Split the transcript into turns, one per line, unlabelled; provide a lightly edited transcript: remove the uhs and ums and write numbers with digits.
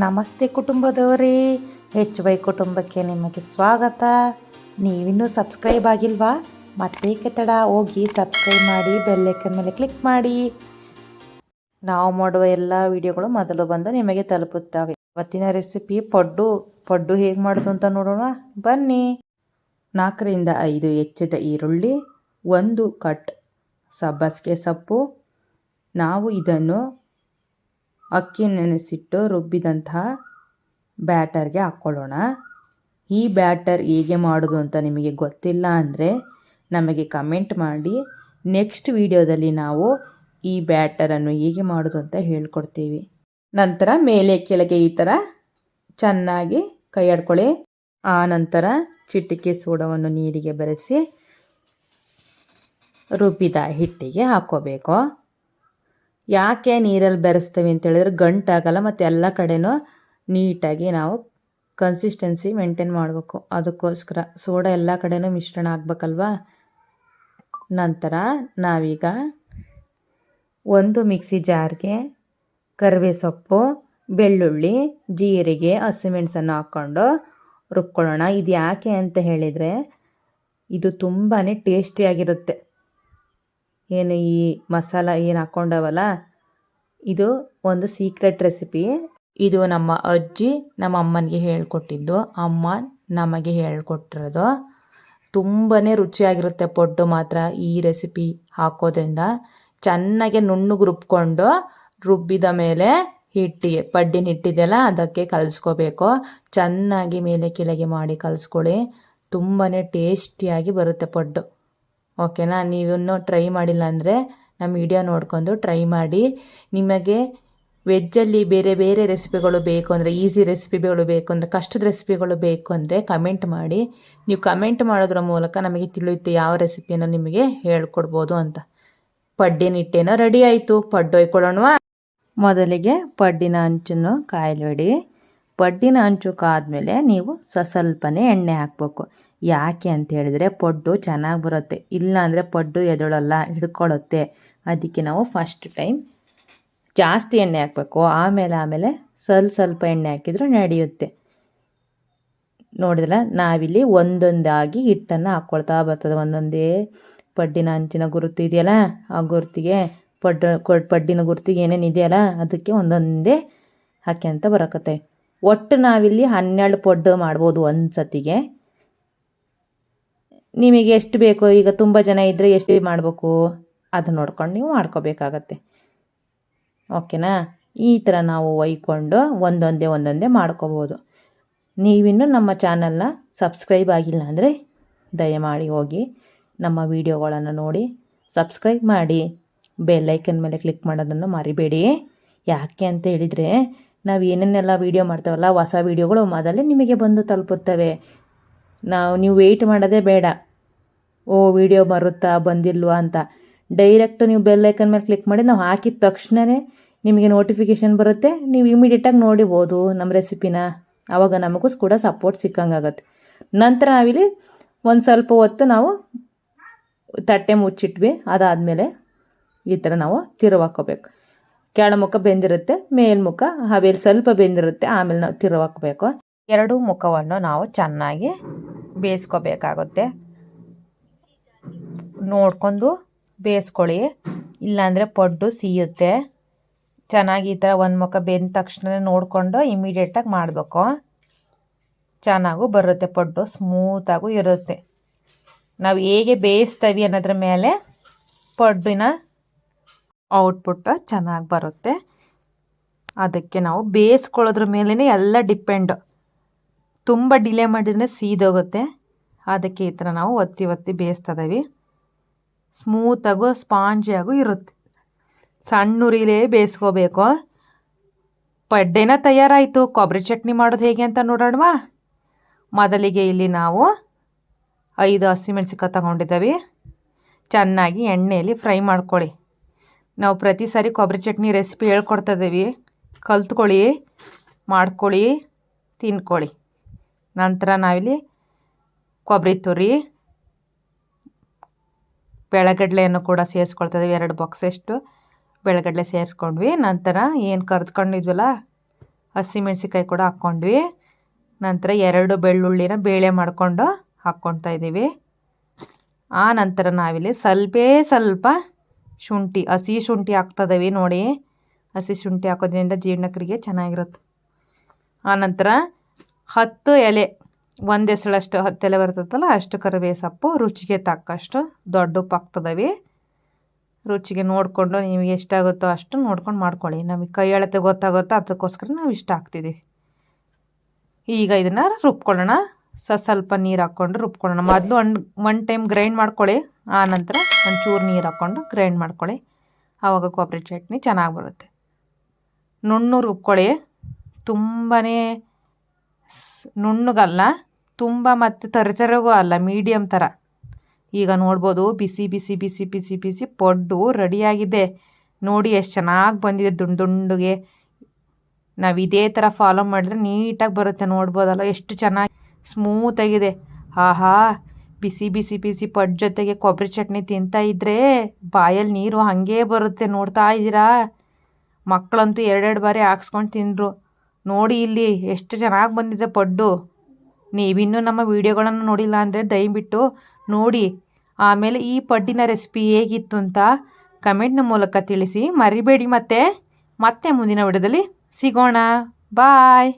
ನಮಸ್ತೆ ಕುಟುಂಬದವರೇ, ಹೆಚ್ ವೈ ಕುಟುಂಬಕ್ಕೆ ನಿಮಗೆ ಸ್ವಾಗತ. ನೀವಿನ್ನೂ ಸಬ್ಸ್ಕ್ರೈಬ್ ಆಗಿಲ್ವಾ? ಮತ್ತೇಕೆ ತಡ, ಹೋಗಿ ಸಬ್ಸ್ಕ್ರೈಬ್ ಮಾಡಿ, ಬೆಲ್ಲೈಕನ್ ಮೇಲೆ ಕ್ಲಿಕ್ ಮಾಡಿ. ನಾವು ಮಾಡುವ ಎಲ್ಲ ವಿಡಿಯೋಗಳು ಮೊದಲು ಬಂದು ನಿಮಗೆ ತಲುಪುತ್ತವೆ. ಇವತ್ತಿನ ರೆಸಿಪಿ ಪಡ್ಡು ಹೇಗೆ ಮಾಡೋದು ಅಂತ ನೋಡೋಣ ಬನ್ನಿ. 4ರಿಂದ 5 ಹೆಚ್ಚಿದ ಈರುಳ್ಳಿ, 1 ಕಟ್ ಸಬ್ಬಸಿಗೆ ಸೊಪ್ಪು. ನಾವು ಇದನ್ನು ಅಕ್ಕಿ ನೆನೆಸಿಟ್ಟು ರುಬ್ಬಿದಂತಹ ಬ್ಯಾಟರ್ಗೆ ಹಾಕ್ಕೊಳ್ಳೋಣ. ಈ ಬ್ಯಾಟರ್ ಹೇಗೆ ಮಾಡೋದು ಅಂತ ನಿಮಗೆ ಗೊತ್ತಿಲ್ಲ ಅಂದರೆ ನಮಗೆ ಕಮೆಂಟ್ ಮಾಡಿ. ನೆಕ್ಸ್ಟ್ ವಿಡಿಯೋದಲ್ಲಿ ನಾವು ಈ ಬ್ಯಾಟರನ್ನು ಹೇಗೆ ಮಾಡೋದು ಅಂತ ಹೇಳ್ಕೊಡ್ತೀವಿ. ನಂತರ ಮೇಲೆ ಕೆಳಗೆ ಈ ಥರ ಚೆನ್ನಾಗಿ ಕೈ ಆಡ್ಕೊಳ್ಳಿ. ಆ ನಂತರ ಚಿಟಿಕೆ ಸೋಡವನ್ನು ನೀರಿಗೆ ಬೆರೆಸಿ ರುಬ್ಬಿದ ಹಿಟ್ಟಿಗೆ ಹಾಕ್ಕೋಬೇಕು. ಯಾಕೆ ನೀರಲ್ಲಿ ಬೆರೆಸ್ತೀವಿ ಅಂತೇಳಿದ್ರೆ ಗಂಟಾಗಲ್ಲ ಮತ್ತು ಎಲ್ಲ ಕಡೆನೂ ನೀಟಾಗಿ ನಾವು ಕನ್ಸಿಸ್ಟೆನ್ಸಿ ಮೇಂಟೈನ್ ಮಾಡಬೇಕು. ಅದಕ್ಕೋಸ್ಕರ ಸೋಡಾ ಎಲ್ಲ ಕಡೆನೂ ಮಿಶ್ರಣ ಆಗಬೇಕಲ್ವಾ. ನಂತರ ನಾವೀಗ ಒಂದು ಮಿಕ್ಸಿ ಜಾರ್ಗೆ ಕರಿಬೇವು ಸೊಪ್ಪು, ಬೆಳ್ಳುಳ್ಳಿ, ಜೀರಿಗೆ, ಹಸಿಮೆಣಸನ್ನು ಹಾಕ್ಕೊಂಡು ರುಬ್ಕೊಳ್ಳೋಣ. ಇದು ಯಾಕೆ ಅಂತ ಹೇಳಿದರೆ ಇದು ತುಂಬಾ ಟೇಸ್ಟಿಯಾಗಿರುತ್ತೆ. ಏನು ಈ ಮಸಾಲ ಏನು ಹಾಕ್ಕೊಂಡವಲ್ಲ, ಇದು ಒಂದು ಸೀಕ್ರೆಟ್ ರೆಸಿಪಿ. ಇದು ನಮ್ಮ ಅಜ್ಜಿ ನಮ್ಮ ಅಮ್ಮನಿಗೆ ಹೇಳ್ಕೊಟ್ಟಿದ್ದು, ಅಮ್ಮ ನಮಗೆ ಹೇಳ್ಕೊಟ್ಟಿರೋದು. ತುಂಬಾ ರುಚಿಯಾಗಿರುತ್ತೆ ಪಡ್ಡು ಮಾತ್ರ. ಈ ರೆಸಿಪಿ ಹಾಕೋದ್ರಿಂದ ಚೆನ್ನಾಗಿ ನುಣ್ಣಗೆ ರುಬ್ಕೊಂಡು ರುಬ್ಬಿದ ಮೇಲೆ ಹಿಟ್ಟಿಗೆ ಪಡ್ಡಿನ ಹಿಟ್ಟಿದೆಯಲ್ಲ ಅದಕ್ಕೆ ಕಲಿಸ್ಕೋಬೇಕು. ಚೆನ್ನಾಗಿ ಮೇಲೆ ಕೆಳಗೆ ಮಾಡಿ ಕಲಿಸ್ಕೊಳ್ಳಿ. ತುಂಬಾ ಟೇಸ್ಟಿಯಾಗಿ ಬರುತ್ತೆ ಪಡ್ಡು. ಓಕೆನಾ? ನೀವಿನ್ನೂ ಟ್ರೈ ಮಾಡಿಲ್ಲ ಅಂದರೆ ನಮ್ಮ ವಿಡಿಯೋ ನೋಡ್ಕೊಂಡು ಟ್ರೈ ಮಾಡಿ. ನಿಮಗೆ ವೆಜ್ಜಲ್ಲಿ ಬೇರೆ ಬೇರೆ ರೆಸಿಪಿಗಳು ಬೇಕು ಅಂದರೆ, ಈಸಿ ರೆಸಿಪಿಗಳು ಬೇಕು ಅಂದರೆ, ಕಷ್ಟದ ರೆಸಿಪಿಗಳು ಬೇಕು ಅಂದರೆ ಕಮೆಂಟ್ ಮಾಡಿ. ನೀವು ಕಮೆಂಟ್ ಮಾಡೋದ್ರ ಮೂಲಕ ನಮಗೆ ತಿಳಿಯುತ್ತೆ ಯಾವ ರೆಸಿಪಿಯನ್ನು ನಿಮಗೆ ಹೇಳ್ಕೊಡ್ಬೋದು ಅಂತ. ಪಡ್ಡಿನ ಹಿಟ್ಟೇನೋ ರೆಡಿ ಆಯಿತು. ಪಡ್ಡು ಹೊಯ್ಕೊಳ್ಳೋಣವಾ? ಮೊದಲಿಗೆ ಪಡ್ಡಿನ ಹಂಚನ್ನು ಕಾಯಲಿಡಿ. ಪಡ್ಡಿನ ಹಂಚು ಕಾದ್ಮೇಲೆ ನೀವು ಸ್ವಲ್ಪನೇ ಎಣ್ಣೆ ಹಾಕಬೇಕು. ಯಾಕೆ ಅಂತ ಹೇಳಿದರೆ ಪಡ್ಡು ಚೆನ್ನಾಗಿ ಬರುತ್ತೆ. ಇಲ್ಲ ಅಂದರೆ ಪಡ್ಡು ಎದಳಲ್ಲ, ಹಿಡ್ಕೊಳ್ಳುತ್ತೆ. ಅದಕ್ಕೆ ನಾವು ಫಸ್ಟ್ ಟೈಮ್ ಜಾಸ್ತಿ ಎಣ್ಣೆ ಹಾಕಬೇಕು. ಆಮೇಲೆ ಸ್ವಲ್ಪ ಎಣ್ಣೆ ಹಾಕಿದರೂ ನಡೆಯುತ್ತೆ. ನೋಡಿದ್ರೆ ನಾವಿಲ್ಲಿ ಒಂದೊಂದಾಗಿ ಹಿಟ್ಟನ್ನು ಹಾಕ್ಕೊಳ್ತಾ ಬರ್ತದೆ. ಒಂದೊಂದೇ ಪಡ್ಡಿನ ಹಂಚಿನ ಗುರುತು ಇದೆಯಲ್ಲ, ಆ ಗುರುತಿಗೆ ಪಡ್ಡಿನ ಗುರುತಿಗೆ ಏನೇನು ಇದೆಯಲ್ಲ ಅದಕ್ಕೆ ಒಂದೊಂದೇ ಹಾಕಿ ಅಂತ ಬರಕತ್ತೆ. ಒಟ್ಟು ನಾವಿಲ್ಲಿ 12 ಪಡ್ಡು ಮಾಡ್ಬೋದು ಒಂದು ಸತಿಗೆ. ನಿಮಗೆ ಎಷ್ಟು ಬೇಕು, ಈಗ ತುಂಬ ಜನ ಇದ್ದರೆ ಎಷ್ಟು ಮಾಡಬೇಕು ಅದು ನೋಡ್ಕೊಂಡು ನೀವು ಮಾಡ್ಕೋಬೇಕಾಗತ್ತೆ. ಓಕೆನಾ? ಈ ಥರ ನಾವು ಒಯ್ಕೊಂಡು ಒಂದೊಂದೇ ಮಾಡ್ಕೋಬೋದು. ನೀವಿನ್ನೂ ನಮ್ಮ ಚಾನಲ್ನ ಸಬ್ಸ್ಕ್ರೈಬ್ ಆಗಿಲ್ಲ ಅಂದರೆ ದಯಮಾಡಿ ಹೋಗಿ ನಮ್ಮ ವಿಡಿಯೋಗಳನ್ನು ನೋಡಿ ಸಬ್ಸ್ಕ್ರೈಬ್ ಮಾಡಿ. ಬೆಲ್ಲೈಕನ್ ಮೇಲೆ ಕ್ಲಿಕ್ ಮಾಡೋದನ್ನು ಮರಿಬೇಡಿ. ಯಾಕೆ ಅಂತ ಹೇಳಿದರೆ ನಾವು ಏನೇನೆಲ್ಲ ವೀಡಿಯೋ ಮಾಡ್ತೇವಲ್ಲ, ಹೊಸ ವೀಡಿಯೋಗಳು ಮೊದಲೇ ನಿಮಗೆ ಬಂದು ತಲುಪುತ್ತವೆ. ನೀವು ವೆಯ್ಟ್ ಮಾಡೋದೇ ಬೇಡ, ವಿಡಿಯೋ ಬರುತ್ತಾ ಬಂದಿಲ್ವಾ ಅಂತ. ಡೈರೆಕ್ಟ್ ನೀವು ಬೆಲ್ಲೈಕನ್ ಮೇಲೆ ಕ್ಲಿಕ್ ಮಾಡಿ ನಾವು ಹಾಕಿದ ತಕ್ಷಣವೇ ನಿಮಗೆ ನೋಟಿಫಿಕೇಷನ್ ಬರುತ್ತೆ. ನೀವು ಇಮಿಡಿಯೇಟಾಗಿ ನೋಡಿಬೋದು ನಮ್ಮ ರೆಸಿಪಿನ. ಆವಾಗ ನಮಗೂ ಕೂಡ ಸಪೋರ್ಟ್ ಸಿಕ್ಕಂಗಾಗತ್ತೆ. ನಂತರ ನಾವಿಲ್ಲಿ ಒಂದು ಸ್ವಲ್ಪ ಹೊತ್ತು ನಾವು ತಟ್ಟೆ ಮುಚ್ಚಿಟ್ವಿ. ಅದಾದಮೇಲೆ ಈ ಥರ ನಾವು ತಿರುವಾಕೋಬೇಕು. ಕೆಳಮುಖ ಬೆಂದಿರುತ್ತೆ, ಮೇಲ್ಮುಖ ಹವೇಲಿ ಸ್ವಲ್ಪ ಬೆಂದಿರುತ್ತೆ. ಆಮೇಲೆ ನಾವು ತಿರುವಾಕಬೇಕು. ಎರಡೂ ಮುಖವನ್ನು ನಾವು ಚೆನ್ನಾಗಿ ಬೇಯಿಸ್ಕೋಬೇಕಾಗುತ್ತೆ. ನೋಡ್ಕೊಂಡು ಬೇಯಿಸ್ಕೊಳ್ಳಿ, ಇಲ್ಲಾಂದರೆ ಪಡ್ಡು ಸಿಯುತ್ತೆ. ಚೆನ್ನಾಗಿ ಈ ಥರ ಒಂದು ಮುಖ ಬೆಂದ ತಕ್ಷಣ ನೋಡಿಕೊಂಡು ಇಮಿಡಿಯೇಟಾಗಿ ಮಾಡಬೇಕು. ಚೆನ್ನಾಗೂ ಬರುತ್ತೆ ಪಡ್ಡು, ಸ್ಮೂತಾಗೂ ಇರುತ್ತೆ. ನಾವು ಹೇಗೆ ಬೇಯಿಸ್ತೀವಿ ಅನ್ನೋದ್ರ ಮೇಲೆ ಪಡ್ಡಿನ ಔಟ್ಪುಟ್ ಚೆನ್ನಾಗಿ ಬರುತ್ತೆ. ಅದಕ್ಕೆ ನಾವು ಬೇಯಿಸ್ಕೊಳ್ಳೋದ್ರ ಮೇಲೇ ಎಲ್ಲ ಡಿಪೆಂಡು. ತುಂಬ ಡಿಲೇ ಮಾಡಿದರೆ ಸೀದೋಗುತ್ತೆ. ಅದಕ್ಕೆ ಈ ಥರ ನಾವು ಒತ್ತಿ ಬೇಯಿಸ್ತದೀವಿ. ಸ್ಮೂತಾಗೂ ಸ್ಪಾಂಜಿಯಾಗೂ ಇರುತ್ತೆ. ಸಣ್ಣ ಉರಿಲೇ ಬೇಯಿಸ್ಕೋಬೇಕು. ಪಡ್ಡೇನ ತಯಾರಾಯಿತು. ಕೊಬ್ಬರಿ ಚಟ್ನಿ ಮಾಡೋದು ಹೇಗೆ ಅಂತ ನೋಡೋಣವಾ? ಮೊದಲಿಗೆ ಇಲ್ಲಿ ನಾವು 5 ಹಸಿಮೆಣಸಿಕಾಯಿ ತಗೊಂಡಿದ್ದೀವಿ. ಚೆನ್ನಾಗಿ ಎಣ್ಣೆಯಲ್ಲಿ ಫ್ರೈ ಮಾಡ್ಕೊಳ್ಳಿ. ನಾವು ಪ್ರತಿ ಸಾರಿ ಕೊಬ್ಬರಿ ಚಟ್ನಿ ರೆಸಿಪಿ ಹೇಳ್ಕೊಡ್ತಿದ್ದೀವಿ. ಕಲ್ತ್ಕೊಳ್ಳಿ, ಮಾಡ್ಕೊಳ್ಳಿ, ತಿನ್ಕೊಳ್ಳಿ. ನಂತರ ನಾವಿಲ್ಲಿ ಕೊಬ್ಬರಿ ತುರಿ, ಬೆಳಗಡ್ಲೆಯನ್ನು ಕೂಡ ಸೇರಿಸ್ಕೊಳ್ತಿದ್ದೀವಿ. 2 ಬಾಕ್ಸಷ್ಟು ಬೆಳಗಡ್ಲೆ ಸೇರಿಸ್ಕೊಂಡ್ವಿ. ನಂತರ ಏನು ಕರೆದುಕೊಂಡಿದ್ವಲ್ಲ ಹಸಿಮೆಣ್ಸಿಕಾಯಿ ಕೂಡ ಹಾಕ್ಕೊಂಡ್ವಿ. ನಂತರ 2 ಬೆಳ್ಳುಳ್ಳಿನ ಬೇಳೆ ಮಾಡಿಕೊಂಡು ಹಾಕ್ಕೊಳ್ತಾ ಇದ್ದೀವಿ. ಆ ನಂತರ ನಾವಿಲ್ಲಿ ಸ್ವಲ್ಪ ಶುಂಠಿ, ಹಸಿ ಶುಂಠಿ ಹಾಕ್ತಿದ್ದೀವಿ ನೋಡಿ. ಹಸಿ ಶುಂಠಿ ಹಾಕೋದ್ರಿಂದ ಜೀರ್ಣಕ್ರಿಯೆ ಚೆನ್ನಾಗಿರುತ್ತೆ. ಆನಂತರ 10 ಎಲೆ, ಒಂದು ಎಸಳಷ್ಟು 10 ಎಲೆ ಬರ್ತದಲ್ಲ ಅಷ್ಟು ಕರಿಬೇವು ಸೊಪ್ಪು, ರುಚಿಗೆ ತಕ್ಕಷ್ಟು ದೊಡ್ಡ ಉಪ್ಪು ಹಾಕ್ತಿದ್ದೀವಿ. ರುಚಿಗೆ ನೋಡಿಕೊಂಡು ನಿಮಗೆ ಎಷ್ಟಾಗುತ್ತೋ ಅಷ್ಟು ನೋಡ್ಕೊಂಡು ಮಾಡ್ಕೊಳ್ಳಿ. ನಮಗೆ ಕೈ ಅಳತೆ ಗೊತ್ತಾಗುತ್ತೋ ಅದಕ್ಕೋಸ್ಕರ ನಾವು ಇಷ್ಟ ಹಾಕ್ತಿದ್ದೀವಿ. ಈಗ ಇದನ್ನು ರುಬ್ಕೊಳ್ಳೋಣ. ಸ್ವಲ್ಪ ನೀರು ಹಾಕ್ಕೊಂಡು ರುಬ್ಕೊಳ್ಳೋಣ. ಮೊದಲು ಒನ್ ಟೈಮ್ ಗ್ರೈಂಡ್ ಮಾಡ್ಕೊಳ್ಳಿ, ಆನಂತರ ಒಂಚೂರು ನೀರು ಹಾಕ್ಕೊಂಡು ಗ್ರೈಂಡ್ ಮಾಡ್ಕೊಳ್ಳಿ. ಆವಾಗ ಕೊಬ್ಬರಿ ಚಟ್ನಿ ಚೆನ್ನಾಗಿ ಬರುತ್ತೆ. ನುಣ್ಣು ರುಬ್ಕೊಳ್ಳಿ, ತುಂಬಾ ನುಣ್ಣಗಲ್ಲ, ತುಂಬ ಮತ್ತು ತರತರಗೂ ಅಲ್ಲ, ಮೀಡಿಯಮ್ ಥರ. ಈಗ ನೋಡ್ಬೋದು ಬಿಸಿ ಬಿಸಿ ಬಿಸಿ ಬಿಸಿ ಬಿಸಿ ಪಡ್ಡು ರೆಡಿಯಾಗಿದೆ ನೋಡಿ. ಎಷ್ಟು ಚೆನ್ನಾಗಿ ಬಂದಿದೆ ದುಂಡುಗೆ. ನಾವು ಇದೇ ಥರ ಫಾಲೋ ಮಾಡಿದ್ರೆ ನೀಟಾಗಿ ಬರುತ್ತೆ. ನೋಡ್ಬೋದಲ್ಲ ಎಷ್ಟು ಚೆನ್ನಾಗಿ ಸ್ಮೂತಾಗಿದೆ. ಆಹಾ, ಬಿಸಿ ಬಿಸಿ ಬಿಸಿ ಪಡ್ಡು ಜೊತೆಗೆ ಕೊಬ್ಬರಿ ಚಟ್ನಿ ತಿಂತಾ ಇದ್ದರೆ ಬಾಯಲ್ಲಿ ನೀರು ಹಾಗೇ ಬರುತ್ತೆ. ನೋಡ್ತಾ ಇದ್ದೀರಾ, ಮಕ್ಕಳಂತೂ 2 ಬಾರಿ ಹಾಕ್ಸ್ಕೊಂಡು ತಿಂದರು ನೋಡಿ. ಇಲ್ಲಿ ಎಷ್ಟು ಚೆನ್ನಾಗಿ ಬಂದಿದೆ ಪಡ್ಡು. ನೀವಿನ್ನೂ ನಮ್ಮ ವೀಡಿಯೋಗಳನ್ನು ನೋಡಿಲ್ಲ ಅಂದರೆ ದಯವಿಟ್ಟು ನೋಡಿ. ಆಮೇಲೆ ಈ ಪಡ್ಡಿನ ರೆಸಿಪಿ ಹೇಗಿತ್ತು ಅಂತ ಕಮೆಂಟ್ನ ಮೂಲಕ ತಿಳಿಸಿ ಮರಿಬೇಡಿ. ಮತ್ತೆ ಮುಂದಿನ ವಿಡಿಯೋದಲ್ಲಿ ಸಿಗೋಣ. ಬಾಯ್.